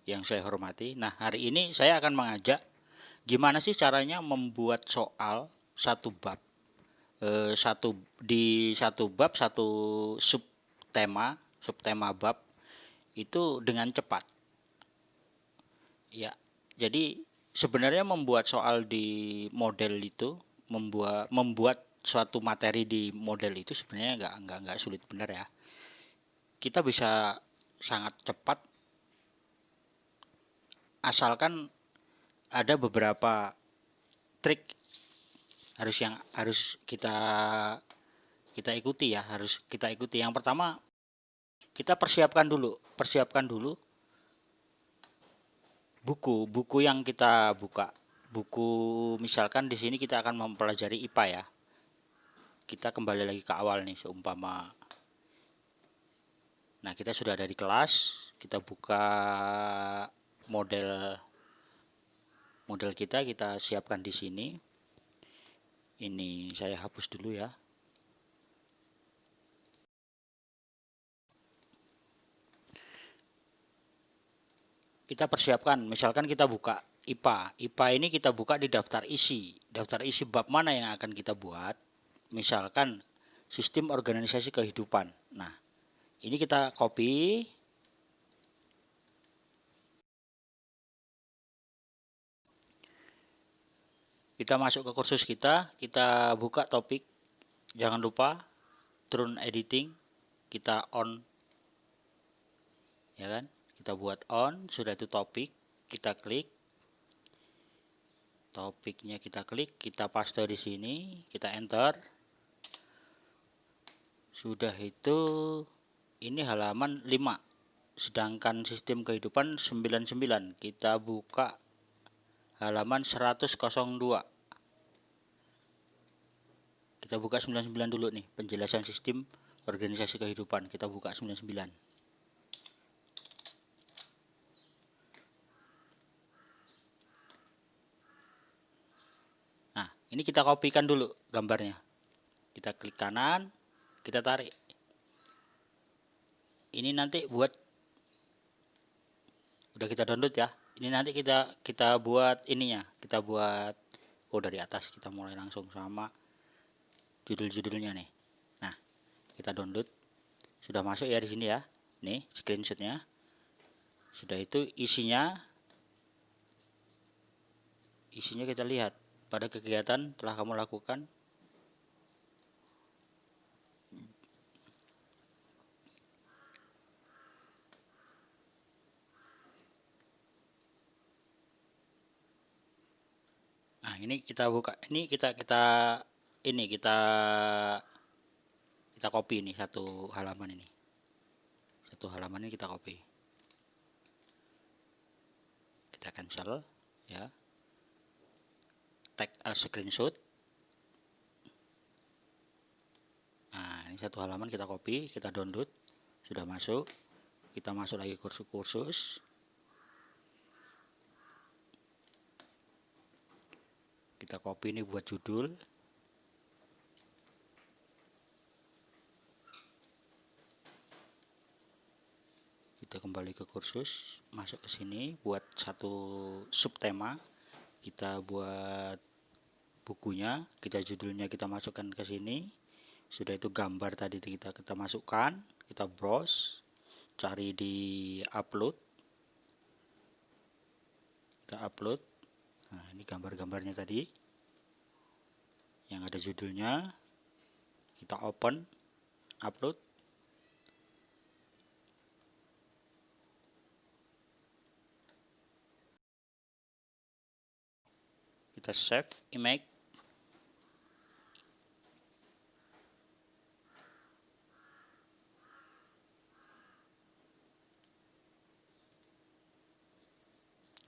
yang saya hormati. Nah, hari ini saya akan mengajak gimana sih caranya membuat soal satu bab, satu bab satu subtema bab itu dengan cepat. Ya, jadi sebenarnya membuat soal di model itu, membuat suatu materi di model itu sebenarnya nggak sulit, benar ya. Kita bisa sangat cepat asalkan ada beberapa trik harus kita kita ikuti ya, harus kita ikuti. Yang pertama, kita persiapkan dulu buku yang kita buka. Buku, misalkan di sini kita akan mempelajari IPA ya. Kita kembali lagi ke awal nih, seumpama. Nah, kita sudah ada di kelas, kita buka model kita siapkan di sini. Ini saya hapus dulu ya. Kita persiapkan, misalkan kita buka IPA. IPA ini kita buka di daftar isi. Daftar isi bab mana yang akan kita buat? Misalkan sistem organisasi kehidupan. Nah, ini kita copy. Kita masuk ke kursus kita buka topik. Jangan lupa turun editing, kita on. Ya kan? Kita buat on, sudah itu topik, kita klik. Topiknya kita klik, kita paste di sini, kita enter. Sudah itu ini halaman 5. Sedangkan sistem kehidupan 99. Kita buka halaman 102. Kita buka 99 dulu nih, penjelasan sistem organisasi kehidupan. Kita buka 99. Nah, ini kita kopikan dulu gambarnya. Kita klik kanan, kita tarik. Ini nanti udah kita download ya. Ini nanti kita buat ininya, kita buat dari atas kita mulai langsung sama judul-judulnya nih. Nah, kita download. Sudah masuk ya di sini ya. Nih, screenshotnya. Sudah itu isinya kita lihat. Pada kegiatan telah kamu lakukan. Nah, ini kita buka. Ini kita copy nih satu halaman ini. Satu halaman ini kita copy. Kita cancel ya. Tag as screenshot. Nah, ini satu halaman kita copy, kita download. Sudah masuk. Kita masuk lagi kursus. Kita copy ini buat judul. Kita kembali ke kursus, masuk ke sini buat satu subtema. Kita buat bukunya, judulnya kita masukkan ke sini. Sudah itu gambar tadi kita masukkan, kita browse, cari di upload. Kita upload. Nah, ini gambar-gambarnya tadi. Yang ada judulnya. Kita open, upload. Kita save image.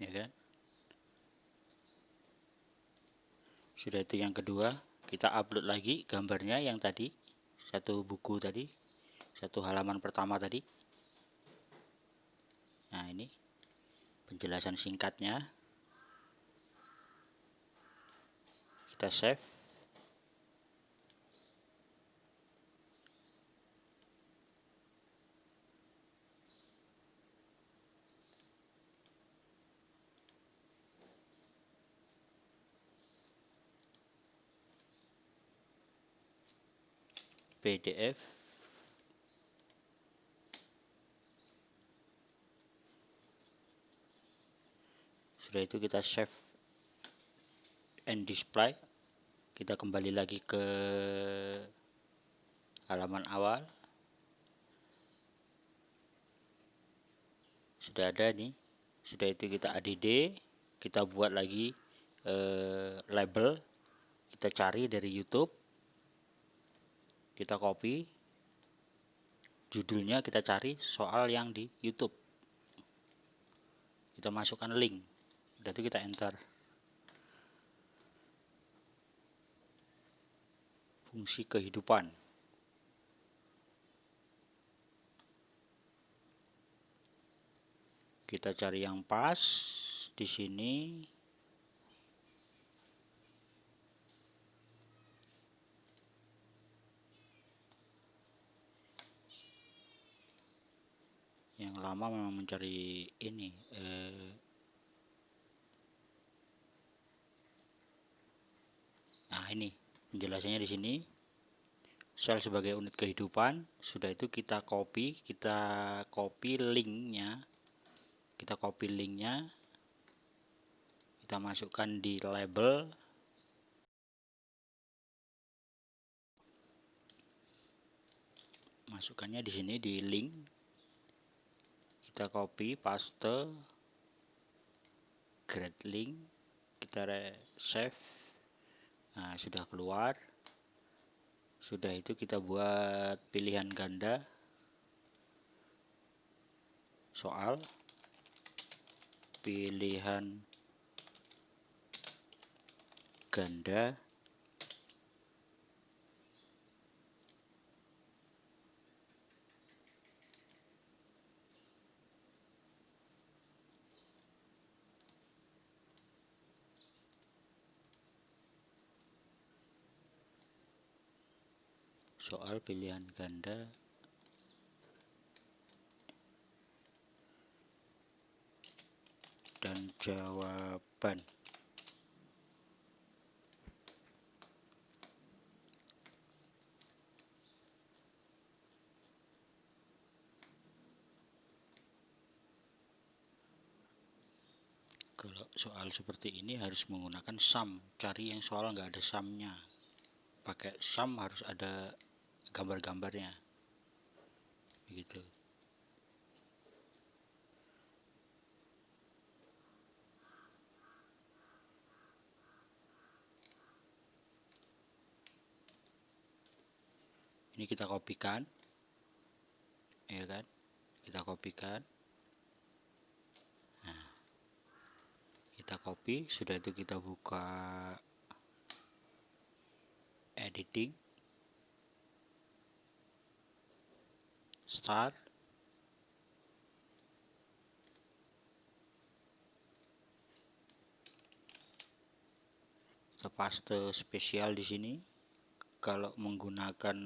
Ya kan? Sudah itu yang kedua, kita upload lagi gambarnya yang tadi, satu buku tadi, satu halaman pertama tadi. Nah, ini penjelasan singkatnya. Kita save. PDF. Sudah itu kita save and display. Kita kembali lagi ke halaman awal. Sudah ada nih. Sudah itu kita add, kita buat lagi label. Kita cari dari YouTube. Kita copy. Judulnya kita cari soal yang di YouTube. Kita masukkan link. Sudah itu kita enter. Fungsi kehidupan. Kita cari yang pas di sini. Yang lama memang mencari ini. Nah, ini penjelasannya di sini. Sel sebagai unit kehidupan. Sudah itu kita copy linknya. Kita masukkan di label. Masukkannya di sini di link. Kita copy, paste, grad link, kita save. Nah, sudah keluar. Sudah itu kita buat pilihan ganda soal, pilihan ganda soal pilihan ganda dan jawaban. Kalau soal seperti ini harus menggunakan sum. Cari yang soal nggak ada sumnya. Pakai sum harus ada gambar-gambarnya. Begitu. Ini kita kopikan. Ya kan? Kita kopikan. Nah, kita copy. Sudah itu kita buka editing. Start. Kita paste spesial di sini. Kalau menggunakan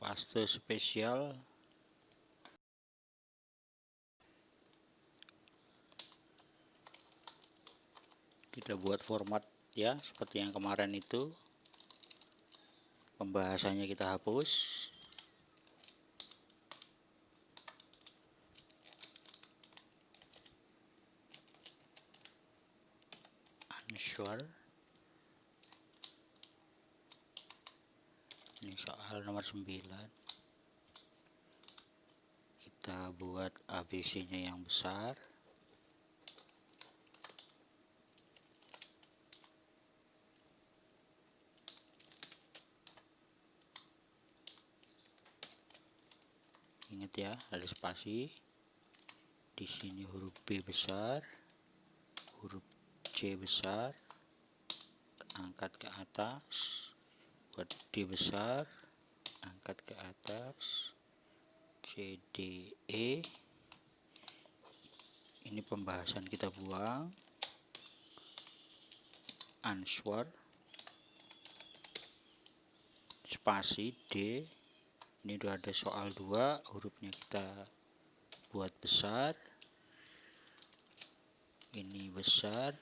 paste spesial, kita buat format ya seperti yang kemarin itu. Pembahasannya kita hapus. Answer. Ini soal nomor 9. Kita buat ABC-nya yang besar. Ingat ya, ada spasi. Di sini huruf B besar, huruf C besar, angkat ke atas, buat D besar, angkat ke atas, C, D, E. Ini pembahasan kita buang. Answer, spasi D. Ini udah ada soal 2, hurufnya kita buat besar. Ini besar,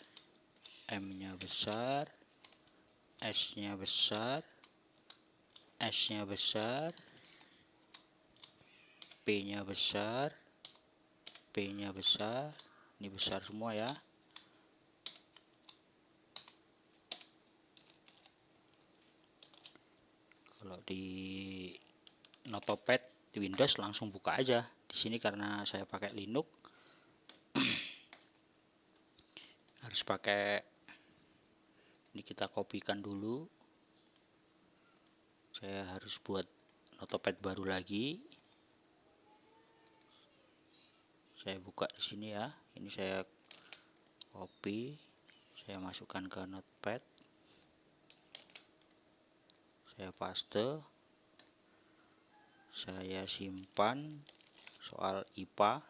M-nya besar, S-nya besar, S-nya besar, P-nya besar, P-nya besar. Ini besar semua ya. Kalau di Notepad di Windows langsung buka aja. Di sini karena saya pakai Linux harus pakai ini, kita kopikan dulu. Saya harus buat Notepad baru lagi. Saya buka di sini ya. Ini saya copy, saya masukkan ke Notepad. Saya paste. Saya simpan soal IPA.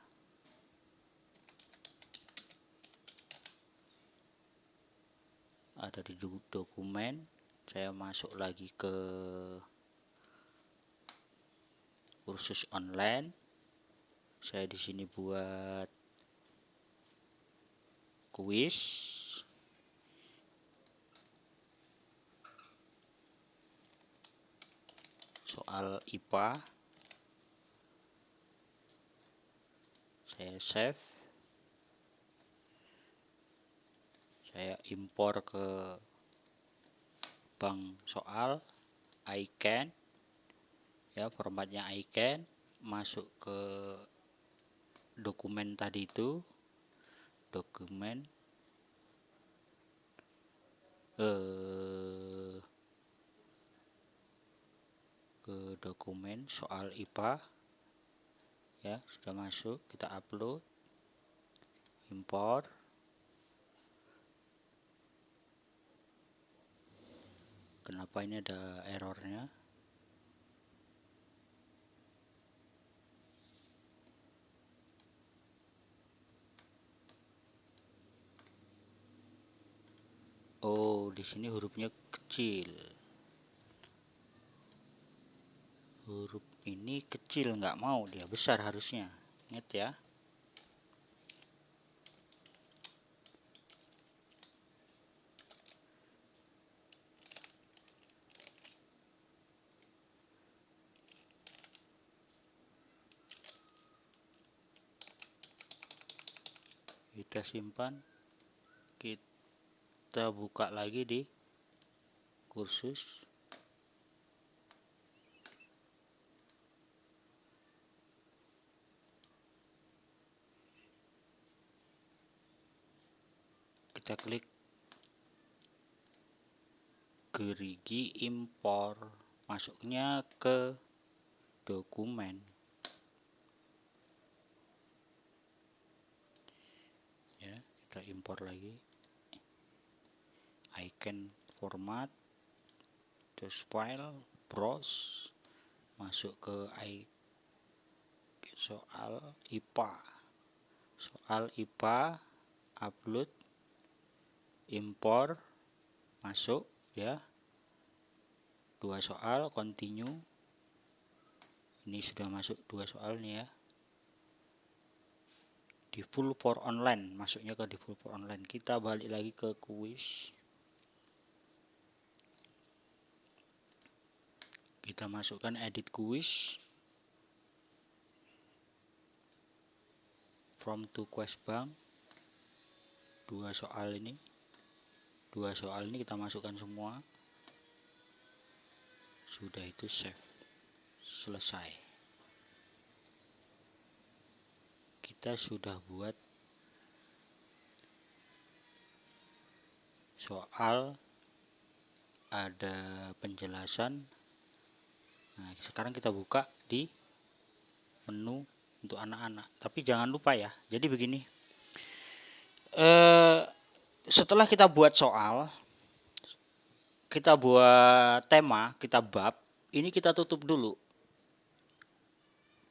Ada di dokumen. Saya masuk lagi ke kursus online. Saya di sini buat kuis. Soal IPA. Saya save. Saya impor ke bank soal iCan. Ya, formatnya iCan. Masuk ke dokumen tadi itu. Dokumen ke dokumen soal IPA. Ya, sudah masuk. Kita upload. Impor. Kenapa ini ada errornya? Oh, di sini hurufnya kecil. Huruf ini kecil, nggak mau dia, besar harusnya. Ingat ya. Kita simpan. Kita buka lagi di kursus. Kita klik gerigi impor. Masuknya ke dokumen. Ya, kita impor lagi. Icon format. Terus file, browse. Masuk ke soal IPA. Soal IPA, upload, impor, masuk ya. 2 soal, continue. Ini sudah masuk 2 soal nih ya. Di full for online, masuknya ke di full for online. Kita balik lagi ke kuis. Kita masukkan edit kuis. From to quest bank. 2 soal ini. 2 soal ini kita masukkan semua. Sudah, itu save. Selesai. Kita sudah buat soal, ada penjelasan. Nah, sekarang kita buka di menu untuk anak-anak. Tapi jangan lupa ya. Jadi begini. Setelah kita buat soal, kita buat tema, kita bab, ini kita tutup dulu.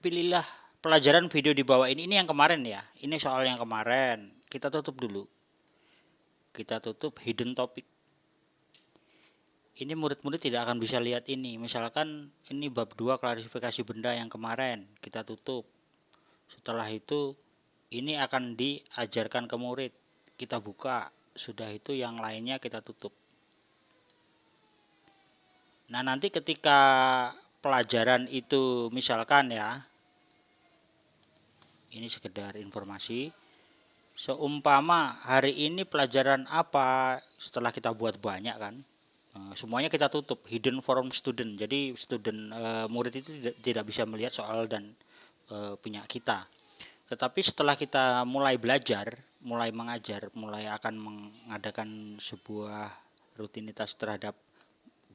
Pilihlah pelajaran video di bawah ini yang kemarin ya. Ini soal yang kemarin. Kita tutup dulu. Kita tutup hidden topic. Ini murid-murid tidak akan bisa lihat ini. Misalkan ini bab 2 klarifikasi benda yang kemarin. Kita tutup. Setelah itu ini akan diajarkan ke murid. Kita buka. Sudah itu yang lainnya kita tutup. Nah, nanti ketika pelajaran itu misalkan ya, ini sekedar informasi, seumpama hari ini pelajaran apa, setelah kita buat banyak kan, semuanya kita tutup, hidden from student. Jadi murid itu tidak bisa melihat soal dan punya kita. Tetapi setelah kita mulai belajar, mulai mengajar, mulai akan mengadakan sebuah rutinitas terhadap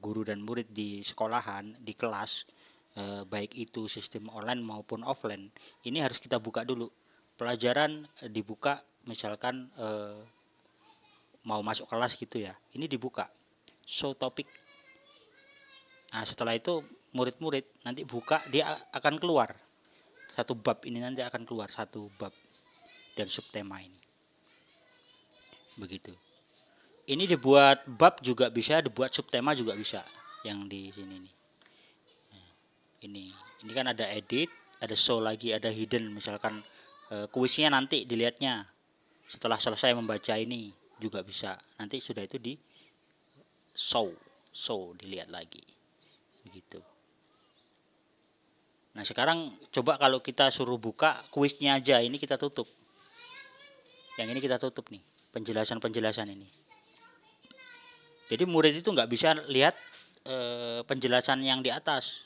guru dan murid di sekolahan, di kelas, baik itu sistem online maupun offline, ini harus kita buka dulu. Pelajaran dibuka, misalkan mau masuk kelas gitu ya, ini dibuka, show topik. Nah, setelah itu murid-murid nanti buka, dia akan keluar satu bab, ini nanti akan keluar satu bab dan subtema ini. Begitu. Ini dibuat bab juga bisa, dibuat subtema juga bisa. Yang di sini nih. Ini kan ada edit, ada show lagi, ada hidden. Misalkan kuisnya nanti dilihatnya setelah selesai membaca ini juga bisa. Nanti sudah itu di show dilihat lagi. Begitu. Nah, sekarang coba kalau kita suruh buka kuisnya aja, ini kita tutup. Yang ini kita tutup nih, penjelasan-penjelasan ini. Jadi murid itu nggak bisa lihat penjelasan yang di atas,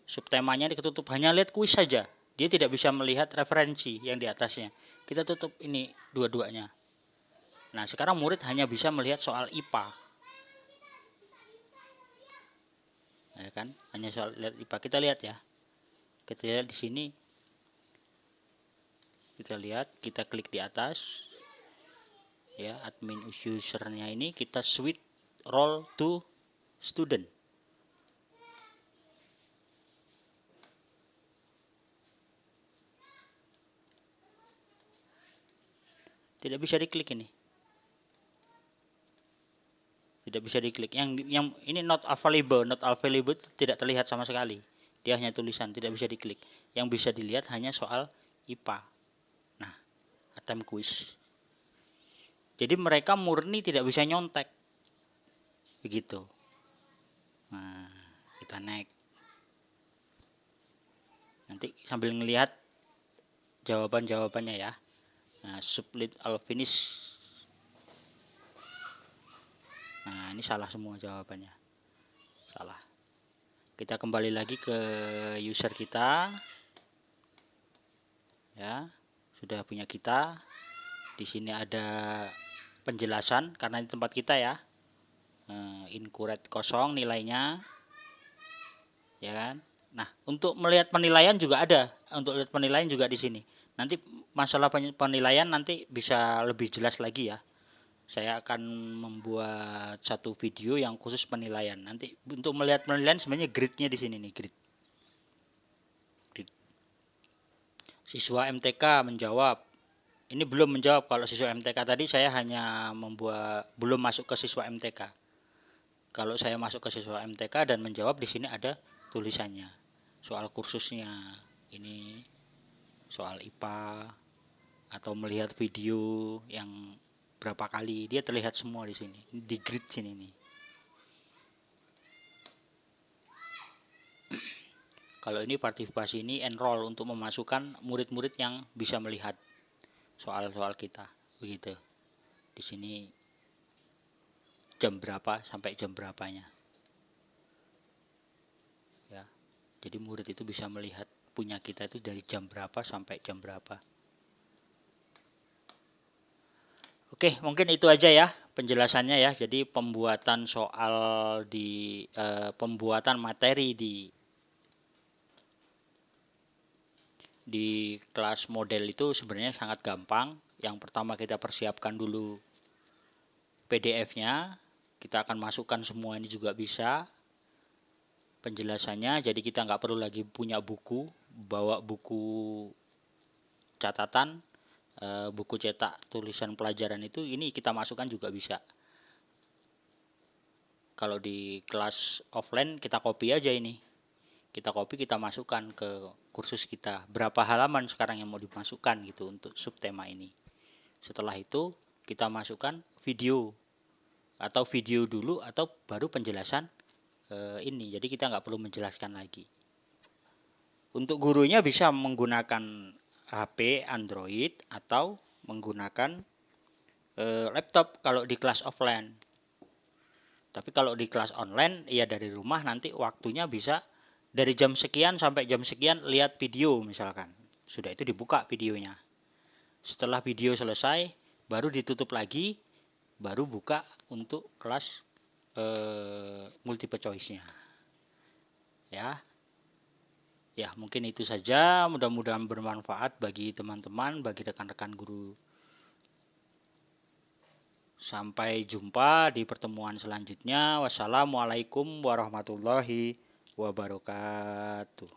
subtemanya ditutup, hanya lihat kuis saja. Dia tidak bisa melihat referensi yang di atasnya. Kita tutup ini dua-duanya. Nah, sekarang murid hanya bisa melihat soal IPA. Ya kan? Hanya soal lihat IPA. Kita lihat ya. Kita lihat di sini. Kita lihat, kita klik di atas. Ya, admin usernya ini kita switch role to student. Tidak bisa diklik ini. Tidak bisa diklik. Yang ini not available tidak terlihat sama sekali. Dia hanya tulisan, tidak bisa diklik. Yang bisa dilihat hanya soal IPA. Nah, attempt quiz. Jadi mereka murni tidak bisa nyontek. Begitu. Nah, kita next. Nanti sambil ngelihat jawaban-jawabannya ya. Nah, sublit all finish. Nah, ini salah semua jawabannya. Salah. Kita kembali lagi ke user kita. Ya, sudah punya kita. Di sini ada penjelasan karena di tempat kita ya. Incorrect kosong nilainya. Ya kan? Nah, untuk melihat penilaian juga ada. Untuk lihat penilaian juga di sini. Nanti masalah penilaian nanti bisa lebih jelas lagi ya. Saya akan membuat satu video yang khusus penilaian. Nanti untuk melihat penilaian sebenarnya grade-nya di sini nih, grade. Siswa MTK menjawab. Ini belum menjawab. Kalau siswa MTK tadi saya hanya belum masuk ke siswa MTK. Kalau saya masuk ke siswa MTK dan menjawab, di sini ada tulisannya. Soal kursusnya. Ini soal IPA atau melihat video yang berapa kali, dia terlihat semua di sini. Di grid sini nih. Kalau ini partisipasi, ini enroll untuk memasukkan murid-murid yang bisa melihat soal-soal kita. Begitu. Di sini jam berapa sampai jam berapanya. Ya. Jadi murid itu bisa melihat punya kita itu dari jam berapa sampai jam berapa. Oke, mungkin itu aja ya penjelasannya ya. Jadi pembuatan pembuatan materi di kelas model itu sebenarnya sangat gampang. Yang pertama kita persiapkan dulu PDF-nya. Kita akan masukkan semua ini juga bisa penjelasannya. Jadi kita nggak perlu lagi punya buku, bawa buku catatan, buku cetak tulisan pelajaran itu, ini kita masukkan juga bisa. Kalau di kelas offline kita copy aja ini. Kita copy, kita masukkan ke kursus kita. Berapa halaman sekarang yang mau dimasukkan gitu untuk subtema ini. Setelah itu kita masukkan video, atau video dulu atau baru penjelasan ini. Jadi kita nggak perlu menjelaskan lagi. Untuk gurunya bisa menggunakan HP Android atau menggunakan laptop kalau di kelas offline. Tapi kalau di kelas online ya dari rumah, nanti waktunya bisa dari jam sekian sampai jam sekian lihat video misalkan. Sudah itu dibuka videonya. Setelah video selesai baru ditutup lagi, baru buka untuk kelas multiple choice-nya. Ya. Ya, mungkin itu saja. Mudah-mudahan bermanfaat bagi teman-teman, bagi rekan-rekan guru. Sampai jumpa di pertemuan selanjutnya. Wassalamualaikum warahmatullahi wabarakatuh.